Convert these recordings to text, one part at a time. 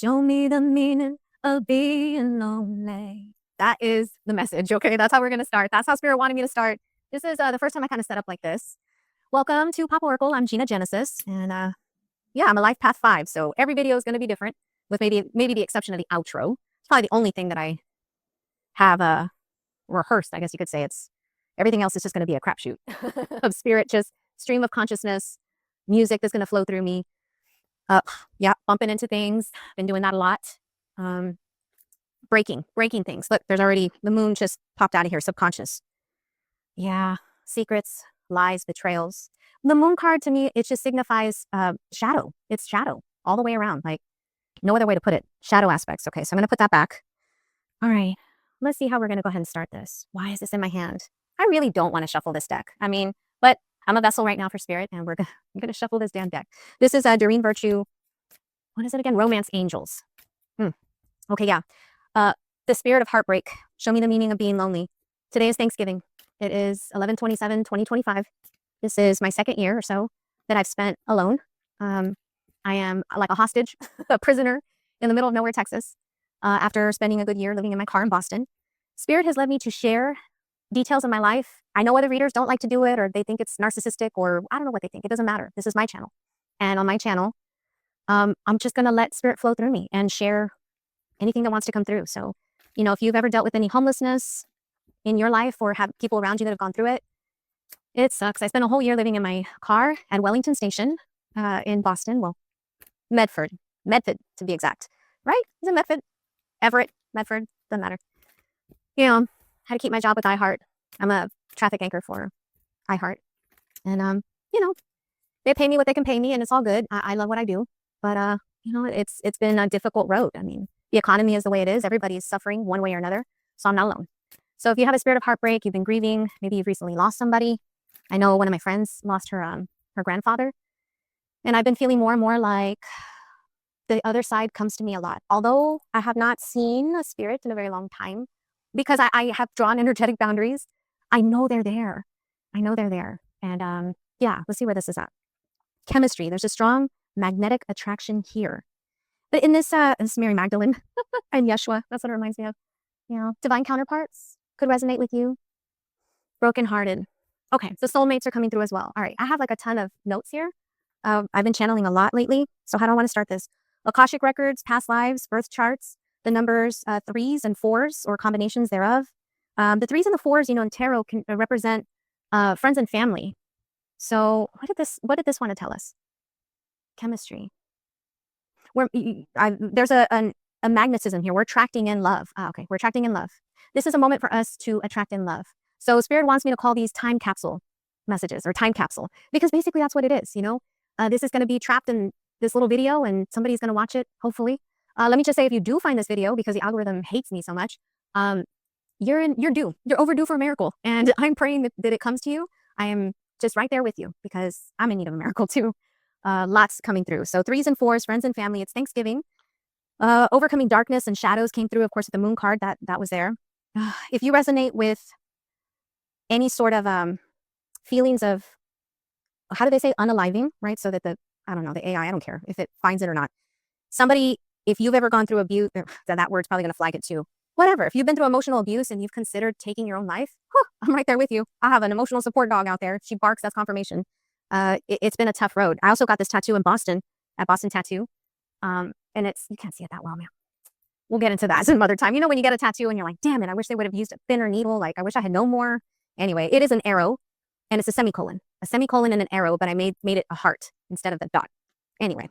Show me the meaning of being lonely. That is the message, okay? That's how we're gonna start. That's how Spirit wanted me to start. This is the first time I kind of set up like this. Welcome to POP.Oracle. I'm Gina Genesis, and yeah, I'm a life path 5, so every video is gonna be different, with maybe the exception of the outro. It's probably the only thing that I have rehearsed, I guess you could say. It's everything else is just gonna be a crapshoot of Spirit, just stream of consciousness, music that's gonna flow through me. Yeah, bumping into things. Been doing that a lot. Breaking things. Look, there's already the moon just popped out of here. Subconscious. Yeah, secrets, lies, betrayals. The moon card to me, it just signifies shadow. It's shadow all the way around. Like no other way to put it. Shadow aspects. Okay, so I'm gonna put that back. All right, let's see how we're gonna go ahead and start this. Why is this in my hand? I really don't want to shuffle this deck. I mean, but I'm a vessel right now for Spirit, and I'm gonna shuffle this damn deck. This is Doreen Virtue. What is it again? Romance Angels. Okay, yeah. The spirit of heartbreak. Show me the meaning of being lonely. Today is Thanksgiving. It is 11/27/2025. This is my second year or so that I've spent alone. I am like a hostage, a prisoner in the middle of nowhere, Texas, after spending a good year living in my car in Boston. Spirit has led me to share details of my life. I know other readers don't like to do it, or they think it's narcissistic, or I don't know what they think. It doesn't matter. This is my channel. And on my channel, I'm just going to let Spirit flow through me and share anything that wants to come through. So, you know, if you've ever dealt with any homelessness in your life or have people around you that have gone through it, it sucks. I spent a whole year living in my car at Wellington Station in Boston. Well, Medford to be exact. Right? Is it Medford? Everett, Medford, doesn't matter. You know, had to keep my job with iHeart. I'm a traffic anchor for iHeart. And, you know, they pay me what they can pay me, and it's all good. I love what I do. But, you know, it's been a difficult road. I mean, the economy is the way it is. Everybody is suffering one way or another. So I'm not alone. So if you have a spirit of heartbreak, you've been grieving, maybe you've recently lost somebody. I know one of my friends lost her grandfather. And I've been feeling more and more like the other side comes to me a lot. Although I have not seen a spirit in a very long time, because I have drawn energetic boundaries, I know they're there. I know they're there. And yeah, let's see where this is at. Chemistry. There's a strong magnetic attraction here. But in this is Mary Magdalene and Yeshua. That's what it reminds me of. You know, divine counterparts could resonate with you. Brokenhearted. Okay, so soulmates are coming through as well. All right, I have like a ton of notes here. I've been channeling a lot lately. So how do I want to start this? Akashic records, past lives, birth charts, the numbers 3s and 4s or combinations thereof. The 3s and the 4s, you know, in tarot can represent friends and family. So what did this want to tell us? Chemistry. There's a magnetism here. We're attracting in love. Okay, we're attracting in love. This is a moment for us to attract in love. So Spirit wants me to call these time capsule messages, or time capsule, because basically that's what it is. You know, this is going to be trapped in this little video, and somebody's going to watch it. Hopefully, let me just say, if you do find this video because the algorithm hates me so much, you're due. You're overdue for a miracle, and I'm praying that it comes to you. I am just right there with you because I'm in need of a miracle too. Lots coming through. So 3s and 4s, friends and family. It's Thanksgiving. Overcoming darkness and shadows came through, of course, with the moon card. That was there. If you resonate with any sort of feelings of, how do they say, unaliving, right? So that I don't know, the AI, I don't care if it finds it or not. Somebody, if you've ever gone through abuse, that word's probably going to flag it too. Whatever. If you've been through emotional abuse and you've considered taking your own life, I'm right there with you. I have an emotional support dog out there. If she barks, that's confirmation. It's been a tough road. I also got this tattoo in Boston, at Boston Tattoo. And you can't see it that well, man. We'll get into that some other time. You know, when you get a tattoo and you're like, damn it, I wish they would have used a thinner needle. Like, I wish I had no more. Anyway, it is an arrow, and it's a semicolon and an arrow, but I made it a heart instead of the dot. Anyway,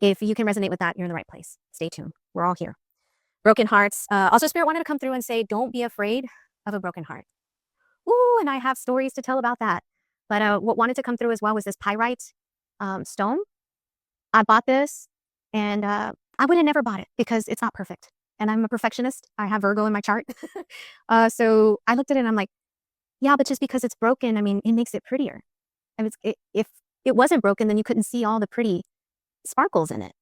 if you can resonate with that, you're in the right place. Stay tuned. We're all here. Broken hearts. Also, Spirit wanted to come through and say, don't be afraid of a broken heart. Ooh, and I have stories to tell about that. But what wanted to come through as well was this pyrite stone. I bought this, and I would have never bought it because it's not perfect. And I'm a perfectionist. I have Virgo in my chart. So I looked at it and I'm like, yeah, but just because it's broken, I mean, it makes it prettier. And if it wasn't broken, then you couldn't see all the pretty sparkles in it.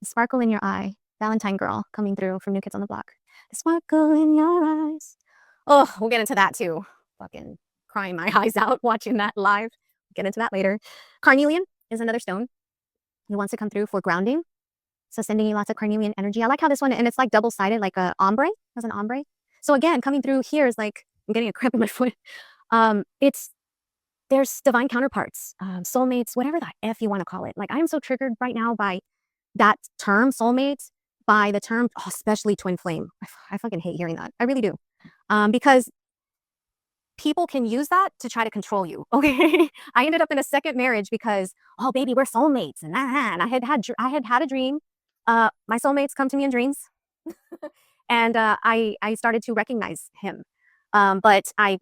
The sparkle in your eye. Valentine girl coming through from New Kids on the Block. The sparkle in your eyes. Oh, we'll get into that too. Fucking crying my eyes out watching that live. Get into that later. Carnelian is another stone. It wants to come through for grounding. So sending you lots of carnelian energy. I like how this one, and it's like double-sided, like a ombre, as an ombre. So again, coming through here is like, I'm getting a cramp in my foot. There's divine counterparts, soulmates, whatever the F you want to call it. Like, I am so triggered right now by that term, soulmates, by the term, especially twin flame. I fucking hate hearing that. I really do. Because people can use that to try to control you. Okay. I ended up in a second marriage because, oh baby, we're soulmates. And I had had a dream. My soulmates come to me in dreams. And I started to recognize him. But I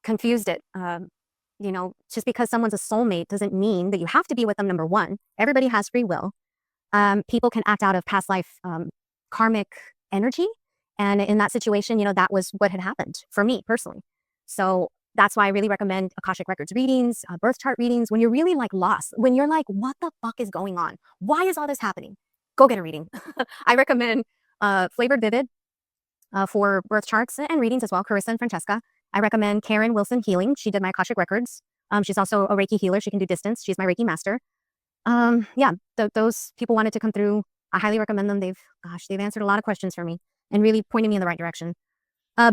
confused it. Just because someone's a soulmate doesn't mean that you have to be with them, number one. Everybody has free will. People can act out of past life karmic energy. And in that situation, that was what had happened for me personally. So that's why I really recommend Akashic Records readings, birth chart readings. When you're really like lost, when you're like, what the fuck is going on? Why is all this happening? Go get a reading. I recommend Flavored Vivid for birth charts and readings as well, Carissa and Francesca. I recommend Karen Wilson Healing. She did my Akashic Records. She's also a Reiki healer. She can do distance. She's my Reiki master. Those people wanted to come through. I highly recommend them. They've answered a lot of questions for me and really pointed me in the right direction.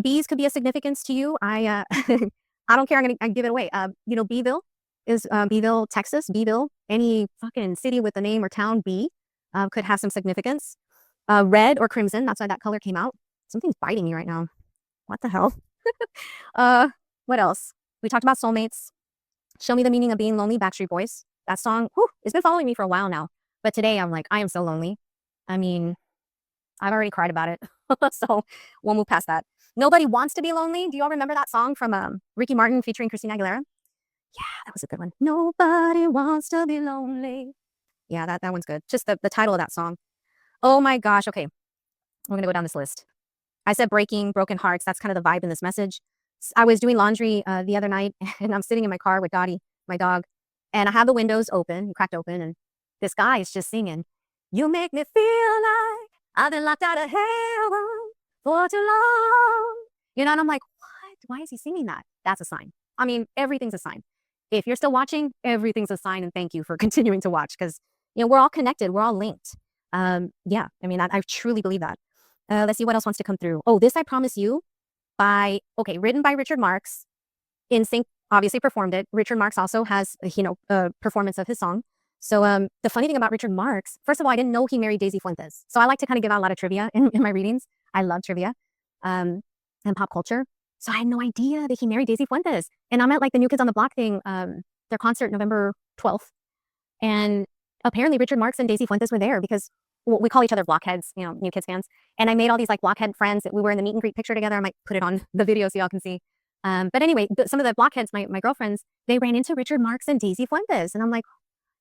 Bees could be a significance to you. I don't care. I give it away. Beeville is Beeville, Texas. Beeville, any fucking city with the name or town B could have some significance. Red or crimson. That's why that color came out. Something's biting me right now. What the hell? What else? We talked about soulmates. Show Me the Meaning of Being Lonely, Backstreet Boys. That song, it's been following me for a while now. But today I'm like, I am so lonely. I mean, I've already cried about it. So we'll move past that. Nobody Wants to Be Lonely. Do y'all remember that song from Ricky Martin featuring Christina Aguilera? Yeah, that was a good one. Nobody wants to be lonely. Yeah, that one's good. Just the title of that song. Oh my gosh. Okay. We're going to go down this list. I said broken hearts. That's kind of the vibe in this message. I was doing laundry the other night, and I'm sitting in my car with Dottie, my dog, and I have the windows open, cracked open, and this guy is just singing, "You make me feel like I've been locked out of heaven for too long." And I'm like, what? Why is he singing that? That's a sign. I mean, everything's a sign. If you're still watching, everything's a sign, and thank you for continuing to watch because, we're all connected. We're all linked. I truly believe that. Let's see what else wants to come through. Oh, This I Promise You written by Richard Marx. NSYNC obviously performed it. Richard Marx also has, a performance of his song. So the funny thing about Richard Marx, first of all, I didn't know he married Daisy Fuentes. So I like to kind of give out a lot of trivia in my readings. I love trivia and pop culture. So I had no idea that he married Daisy Fuentes. And I'm at like the New Kids on the Block thing, their concert November 12th. And apparently Richard Marx and Daisy Fuentes were there because we call each other blockheads, New Kids fans. And I made all these like blockhead friends that we were in the meet and greet picture together. I might put it on the video so y'all can see. But anyway, some of the blockheads, my girlfriends, they ran into Richard Marx and Daisy Fuentes. And I'm like,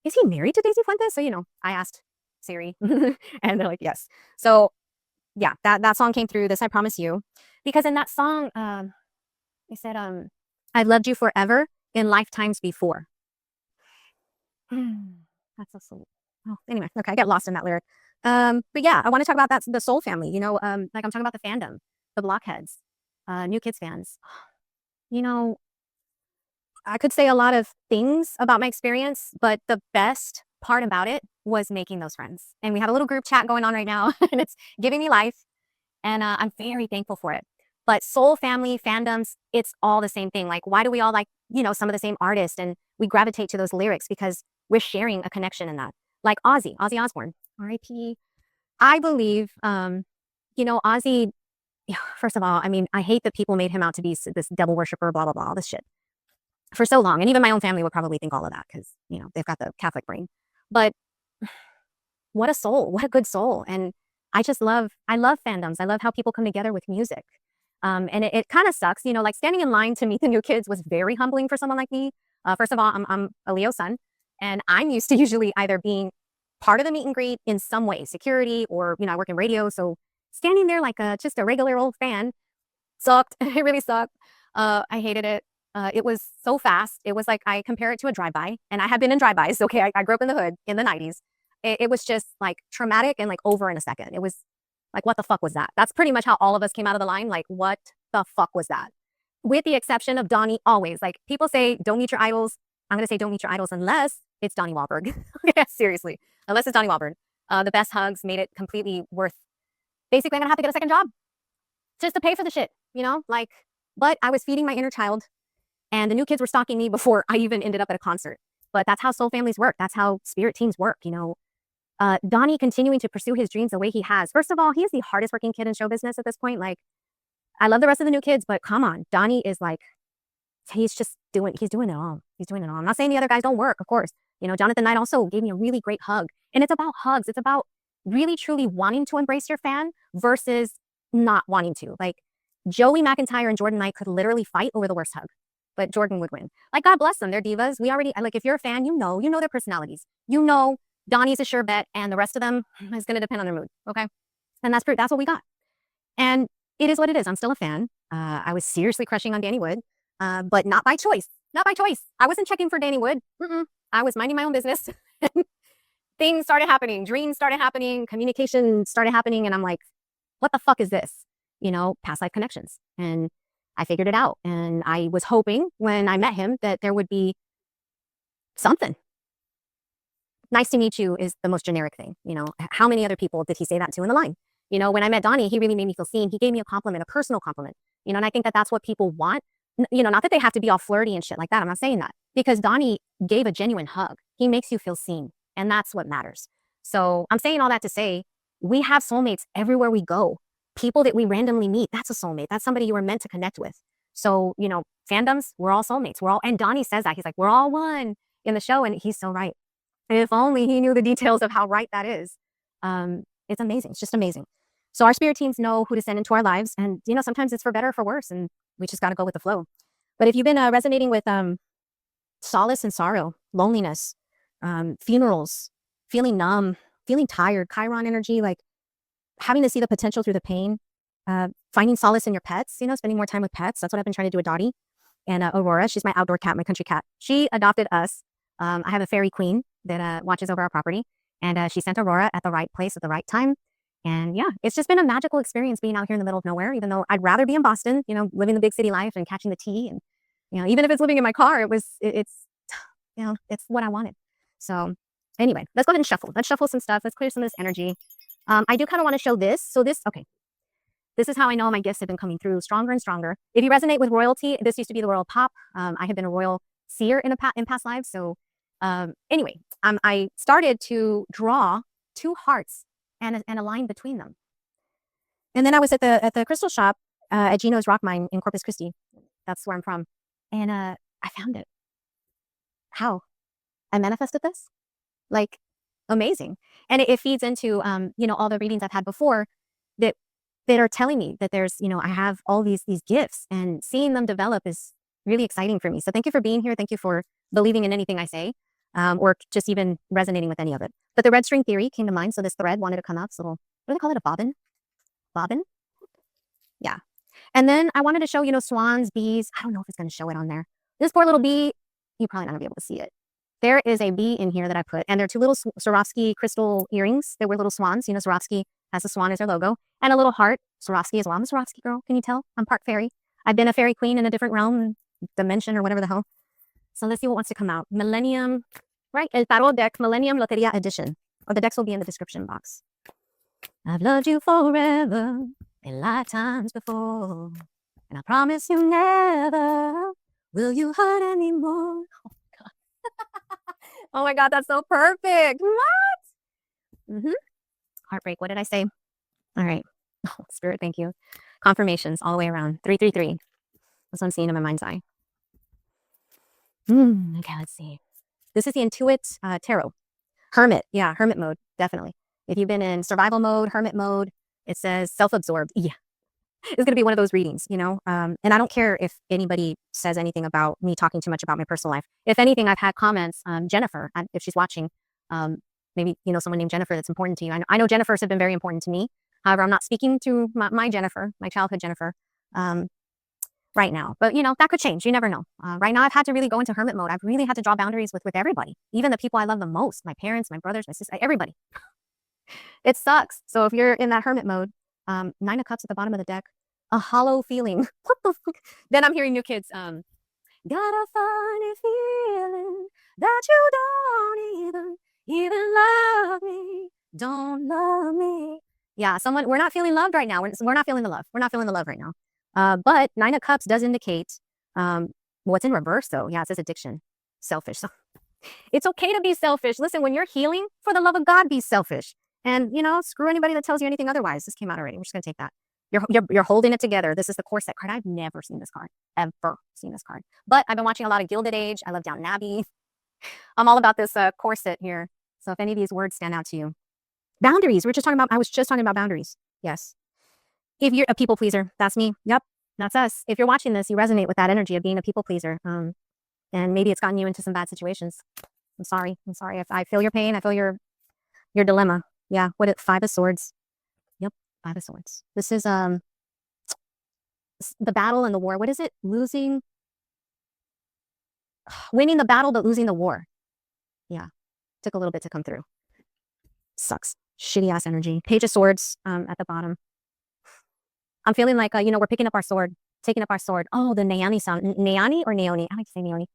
is he married to Daisy Fuentes? So, I asked Siri and they're like, yes. So yeah, that song came through, This I Promise You. Because in that song, they said, I've loved you forever in lifetimes before. That's so sweet. Oh, anyway, okay, I get lost in that lyric. But yeah, I want to talk about the soul family, like I'm talking about the fandom, the blockheads, New Kids fans. I could say a lot of things about my experience, but the best part about it was making those friends. And we have a little group chat going on right now, and it's giving me life. And I'm very thankful for it. But soul family, fandoms, it's all the same thing. Like, why do we all like, some of the same artists? And we gravitate to those lyrics because we're sharing a connection in that. Like Ozzy Osbourne, R.I.P. I believe, Ozzy, first of all, I hate that people made him out to be this devil worshiper, blah, blah, blah, all this shit for so long. And even my own family would probably think all of that because, they've got the Catholic brain. But what a soul, what a good soul. And I love fandoms. I love how people come together with music. And it kind of sucks, like standing in line to meet the New Kids was very humbling for someone like me. First of all, I'm a Leo sun, and I'm used to usually either being part of the meet and greet in some way, security, or, I work in radio. So standing there like just a regular old fan sucked. It really sucked. I hated it. It was so fast. It was like, I compare it to a drive-by, and I have been in drive-bys. Okay. I grew up in the hood in the 90s. It was just like traumatic and like over in a second. It was like, what the fuck was that? That's pretty much how all of us came out of the line. Like, what the fuck was that? With the exception of Donnie, always. Like, people say, don't meet your idols. I'm going to say don't meet your idols unless it's Donnie Wahlberg. Yeah, seriously. Unless it's Donnie Wahlberg. The best hugs made it completely worth. Basically, I'm gonna have to get a second job just to pay for the shit, you know? Like, but I was feeding my inner child, and the new kids were stalking me before I even ended up at a concert. But that's how soul families work. That's how spirit teams work, you know? Donnie continuing to pursue his dreams the way he has. First of all, he is the hardest working kid in show business at this point. Like, I love the rest of the new kids, but come on, Donnie is like, he's doing it all. He's doing it all. I'm not saying the other guys don't work, of course. You know, Jonathan Knight also gave me a really great hug. And it's about hugs. It's about really, truly wanting to embrace your fan versus not wanting to. Like, Joey McIntyre and Jordan Knight could literally fight over the worst hug, but Jordan would win. Like, God bless them. They're divas. Like, if you're a fan, you know their personalities. You know Donnie's a sure bet, and the rest of them is going to depend on their mood, okay? And that's what we got. And it is what it is. I'm still a fan. I was seriously crushing on Danny Wood, but not by choice. Not by choice. I wasn't checking for Danny Wood. I was minding my own business. Things started happening. Dreams started happening. Communication started happening. And I'm like, what the fuck is this? You know, past life connections. And I figured it out. And I was hoping when I met him that there would be something. Nice to meet you is the most generic thing. You know, how many other people did he say that to in the line? You know, when I met Donnie, he really made me feel seen. He gave me a compliment, a personal compliment. You know, and I think that that's what people want. You know, not that they have to be all flirty and shit like that. I'm not saying that. Because Donnie gave a genuine hug. He makes you feel seen. And that's what matters. So I'm saying all that to say, we have soulmates everywhere we go. People that we randomly meet, that's a soulmate. That's somebody you were meant to connect with. So, you know, fandoms, we're all soulmates. And Donnie says that. He's like, we're all one in the show. And he's so right. If only he knew the details of how right that is. It's amazing. It's just amazing. So our spirit teams know who to send into our lives. And, you know, sometimes it's for better or for worse. And we just got to go with the flow. But if you've been resonating with solace and sorrow, loneliness, funerals, feeling numb, feeling tired, Chiron energy, like having to see the potential through the pain, finding solace in your pets, you know, spending more time with pets. That's what I've been trying to do with Dottie. And Aurora, she's my outdoor cat, my country cat. She adopted us. I have a fairy queen that watches over our property. And she sent Aurora at the right place at the right time. And yeah, it's just been a magical experience being out here in the middle of nowhere, even though I'd rather be in Boston, you know, living the big city life and catching the tea. And, you know, even if it's living in my car, it's, you know, it's what I wanted. So anyway, let's go ahead and shuffle. Let's shuffle some stuff. Let's clear some of this energy. I do kind of want to show this. So okay. This is how I know my gifts have been coming through stronger and stronger. If you resonate with royalty, this used to be the royal pop. I have been a royal seer in past lives. So anyway, I started to draw two hearts and a line between them. And then I was at the crystal shop at Gino's Rock Mine in Corpus Christi. That's where I'm from. And I found it. How? I manifested this? Like, amazing. And it feeds into, you know, all the readings I've had before that are telling me that there's, you know, I have all these gifts, and seeing them develop is really exciting for me. So thank you for being here. Thank you for believing in anything I say, or just even resonating with any of it. But the red string theory came to mind. So this thread wanted to come up. So what do they call it? A bobbin? Bobbin? Yeah. And then I wanted to show, you know, swans, bees. I don't know if it's going to show it on there. This poor little bee, you're probably not going to be able to see it. There is a bee in here that I put, and there are two little Swarovski crystal earrings that were little swans. You know, Swarovski has a swan as their logo, and a little heart. Swarovski as well. I'm a Swarovski girl. Can you tell? I'm part fairy. I've been a fairy queen in a different realm, dimension, or whatever the hell. So let's see what wants to come out. Millennium, right? El Tarot deck, Millennium Loteria Edition. Or the decks will be in the description box. I've loved you forever, in lifetimes before, and I promise you never will you hurt anymore. Oh my God, that's so perfect. What? Heartbreak. What did I say? All right. Oh, Spirit, thank you. Confirmations all the way around. 333. That's what I'm seeing in my mind's eye. Okay, let's see. This is the In2It Tarot. Hermit. Yeah, hermit mode. Definitely. If you've been in survival mode, hermit mode, it says self-absorbed. Yeah. It's going to be one of those readings, you know? And I don't care if anybody says anything about me talking too much about my personal life. If anything, I've had comments. Jennifer, if she's watching, maybe, you know, someone named Jennifer that's important to you. I know Jennifers have been very important to me. However, I'm not speaking to my Jennifer, my childhood Jennifer, right now. But, you know, that could change. You never know. Right now, I've had to really go into hermit mode. I've really had to draw boundaries with everybody, even the people I love the most, my parents, my brothers, my sister, everybody. It sucks. So if you're in that hermit mode, 9 of Cups at the bottom of the deck, a hollow feeling. What the fuck? Then I'm hearing new kids. Got a funny feeling that you don't even love me. Don't love me. Yeah, we're not feeling loved right now. We're not feeling the love. We're not feeling the love right now. But Nine of Cups does indicate what's in reverse, though. Yeah, it says addiction, selfish. So it's okay to be selfish. Listen, when you're healing, for the love of God, be selfish. And, screw anybody that tells you anything otherwise. This came out already. We're just going to take that. You're holding it together. This is the corset card. I've never seen this card. Ever seen this card. But I've been watching a lot of Gilded Age. I love Downton Abbey. I'm all about this corset here. So if any of these words stand out to you. Boundaries. I was just talking about boundaries. Yes. If you're a people pleaser, that's me. Yep. That's us. If you're watching this, you resonate with that energy of being a people pleaser. And maybe it's gotten you into some bad situations. I'm sorry. If I feel your pain, I feel your dilemma. Yeah. Five of Swords. Yep. Five of Swords. This is the battle and the war. What is it? Winning the battle, but losing the war. Yeah. Took a little bit to come through. Sucks. Shitty ass energy. Page of Swords at the bottom. I'm feeling like, we're picking up our sword, taking up our sword. Oh, the Naomi sound. Naomi or Naomi? I like to say Naomi.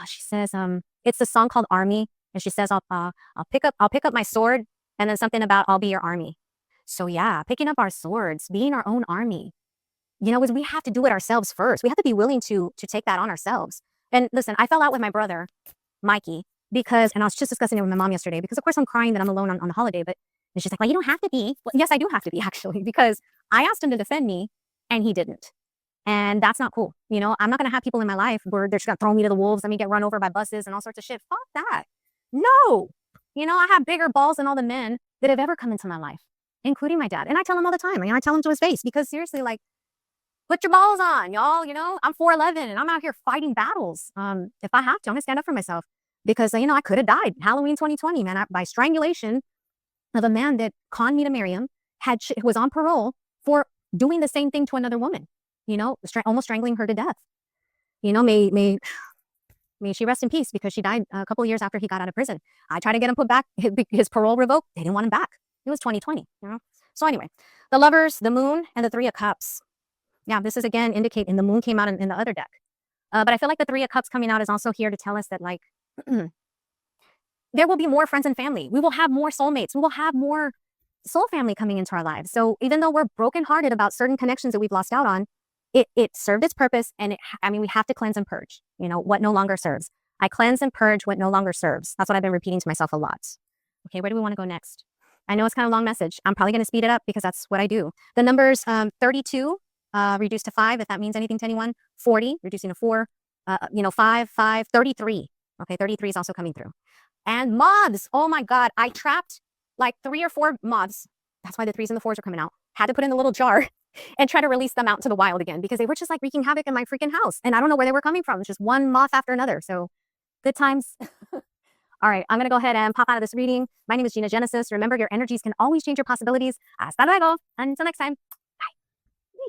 She says, it's a song called Army. And she says, I'll pick up my sword, and then something about I'll be your army. So yeah, picking up our swords, being our own army. We have to do it ourselves first. We have to be willing to take that on ourselves. And listen, I fell out with my brother, Mikey, and I was just discussing it with my mom yesterday, because of course I'm crying that I'm alone on the holiday, and she's like, well, you don't have to be. Well, yes, I do have to be, actually, because I asked him to defend me and he didn't. And that's not cool. I'm not going to have people in my life where they're just going to throw me to the wolves, let me get run over by buses and all sorts of shit. Fuck that. No. I have bigger balls than all the men that have ever come into my life, including my dad. And I tell him all the time. I tell him to his face, because seriously, like, put your balls on, y'all. I'm 4'11" and I'm out here fighting battles. If I have to, I'm going to stand up for myself, because, I could have died. Halloween 2020, man, by strangulation of a man that conned me to marry him, was on parole for doing the same thing to another woman, almost strangling her to death. May she rest in peace, because she died a couple of years after he got out of prison. I tried to get him put back, his parole revoked. They didn't want him back. It was 2020, So anyway, the Lovers, the Moon, and the Three of Cups. Yeah, this is again indicating the Moon came out in the other deck. But I feel like the Three of Cups coming out is also here to tell us that, like, there will be more friends and family. We will have more soulmates. We will have more soul family coming into our lives. So even though we're brokenhearted about certain connections that we've lost out on, it served its purpose. And we have to cleanse and purge, what no longer serves. I cleanse and purge what no longer serves. That's what I've been repeating to myself a lot. Okay, where do we want to go next? I know it's kind of a long message. I'm probably going to speed it up, because that's what I do. The numbers 32 reduced to 5, if that means anything to anyone. 40, reducing to 4. 5, 33. Okay, 33 is also coming through. And moths. Oh my God. I trapped like 3 or 4 moths. That's why the 3s and the 4s are coming out. Had to put in the little jar and try to release them out into the wild again, because they were just like wreaking havoc in my freaking house. And I don't know where they were coming from. It's just one moth after another. So good times. All right. I'm going to go ahead and pop out of this reading. My name is Gina Genesis. Remember, your energies can always change your possibilities. Hasta luego. Until next time.